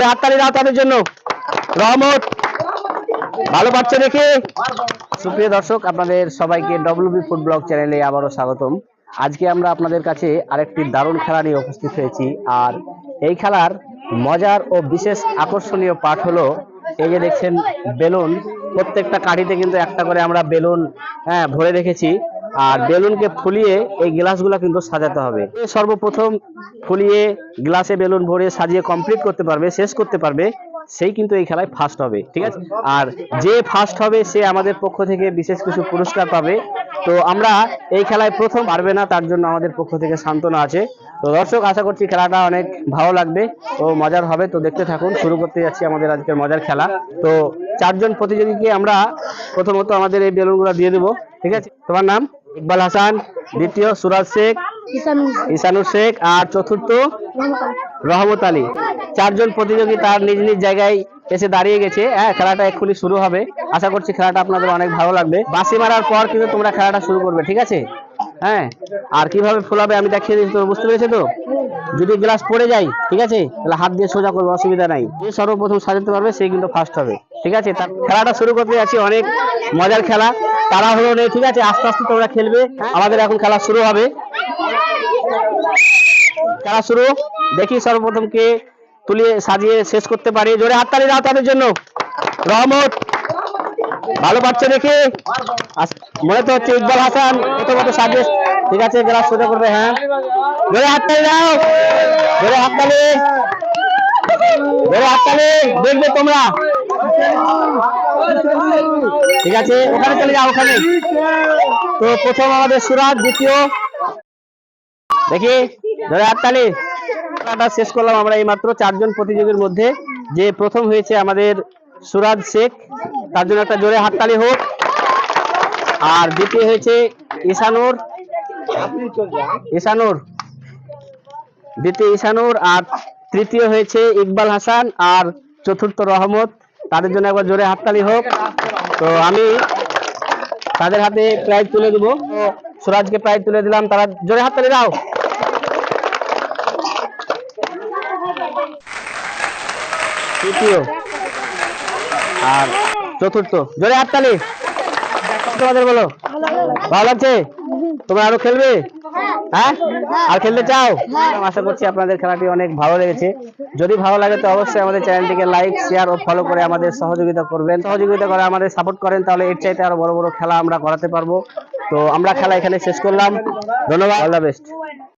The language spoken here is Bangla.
হাততালি দাও তাদের জন্য। রহমত ভালো পাচ্ছে দেখে। সুপ্রিয় দর্শক, আপনাদের সবাইকে ডব্লিউবি ফুড ব্লগ চ্যানেলে আবারও স্বাগতম। আজকে আমরা আপনাদের কাছে আরেকটি দারুণ খেলা নিয়ে উপস্থিত হয়েছি। আর এই খেলার মজার ও বিশেষ আকর্ষণীয় পাঠ হলো এই যে দেখছেন বেলুন। প্রত্যেকটা কাঠিতে কিন্তু একটা করে আমরা বেলুন ভরে রেখেছি। আর বেলুনকে ফুলিয়ে এই গ্লাসগুলো কিন্তু সাজাতে হবে। সর্বপ্রথম ফুলিয়ে গ্লাসে বেলুন ভরে সাজিয়ে কমপ্লিট করতে পারবে, শেষ করতে পারবে, সেই কিন্তু এই খেলায় ফার্স্ট হবে। ঠিক আছে, আর যে ফার্স্ট হবে সে আমাদের পক্ষ থেকে বিশেষ কিছু পুরস্কার পাবে। তো আমরা এই খেলায় প্রথম পারবে না, তার জন্য আমাদের পক্ষ থেকে সান্ত্বনা আছে। তো দর্শক, আশা করছি খেলাটা অনেক ভালো লাগবে ও মজার হবে। তো দেখতে থাকুন, শুরু করতে যাচ্ছি আমাদের আজকের মজার খেলা। তো চারজন প্রতিযোগীকে আমরা প্রথমত আমাদের এই বেলুনগুলো দিয়ে দেবো। ঠিক আছে, তোমার নাম? ইকবাল হাসান, দ্বিতীয় সুরাজ শেখ, ইসানুর শেখ, আর চতুর্থ রহমত আলী। চারজন প্রতিযোগী তার নিজ নিজ জায়গায় এসে দাঁড়িয়ে গেছে। খেলাটা এক্ষুনি শুরু হবে। আশা করছি খেলাটা আপনাদের অনেক ভালো লাগবে। বাঁশি মারার পর কিন্তু তোমরা খেলাটা শুরু করবে। ঠিক আছে, আর কিভাবে ফোলাবে আমি দেখিয়ে দিচ্ছি। তোমরা বুঝতে পেরেছো তো? যদি গ্লাস পড়ে যায়, ঠিক আছে, তাহলে হাত দিয়ে সোজা করবে, অসুবিধা নাই। যে সর্বপ্রথম সাজাতে পারবে সে কিন্তু ফার্স্ট হবে। ঠিক আছে, তার খেলাটা শুরু করতে যাচ্ছি। অনেক মজার খেলা, তারা হলো নেই। ঠিক আছে, আস্তে আস্তে তোমরা খেলবে। আমাদের এখন খেলা শুরু হবে। খেলা শুরু, দেখি সর্বপ্রথম কে তুলিয়ে সাজিয়ে শেষ করতে পারি। জোরে হাততালি দাও তাদের জন্য। রহমত ভালো পাচ্ছে দেখে মনে তো হচ্ছে ইকবাল হাসান প্রথমত সাজিয়ে। ঠিক আছে, গ্লাস সোজা করবে। জোরে হাততালি দাও, জোরে হাততালি, জোরে হাততালি, দেখবে তোমরা। ঠিক আছে, ওখানে চলে যাও, ওখানে। তো প্রথম আমাদের সুরাজ, দ্বিতীয়, দেখি জোরে হাততালি। খেলাটা শেষ করলাম আমরা এই মাত্র। চারজন প্রতিযোগীর মধ্যে যে প্রথম হয়েছে আমাদের সুরাজ শেখ, তার জন্য একটা জোরে হাততালি হোক। আর দ্বিতীয় হয়েছে ইসানুর, দ্বিতীয় ইসানুর, আর তৃতীয় হয়েছে ইকবাল হাসান, আর চতুর্থ রহমত। তাদের জন্য একবার জোরে হাততালি হোক। তো আমি তাদের হাতে প্রাইজ তুলে দেবো। তো সুরাজকে প্রাইজ তুলে দিলাম, তারা জোরে হাততালি দাও। তৃতীয় আর চতুর্থ, জোরে হাততালি। তোমাদের বলো, ভালো লাগছে? তোমরা আরো খেলবে? আর খেলতে চাও? আশা করছি আপনাদের খেলাটি অনেক ভালো লেগেছে। যদি ভালো লাগে তো অবশ্যই আমাদের চ্যানেলটিকে লাইক, শেয়ার ও ফলো করে আমাদের সহযোগিতা করবেন। সহযোগিতা করে আমাদের সাপোর্ট করেন, তাহলে এর চাইতে আরো বড় বড় খেলা আমরা করাতে পারবো। তো আমরা খেলা এখানে শেষ করলাম। ধন্যবাদ, অল দ্য বেস্ট।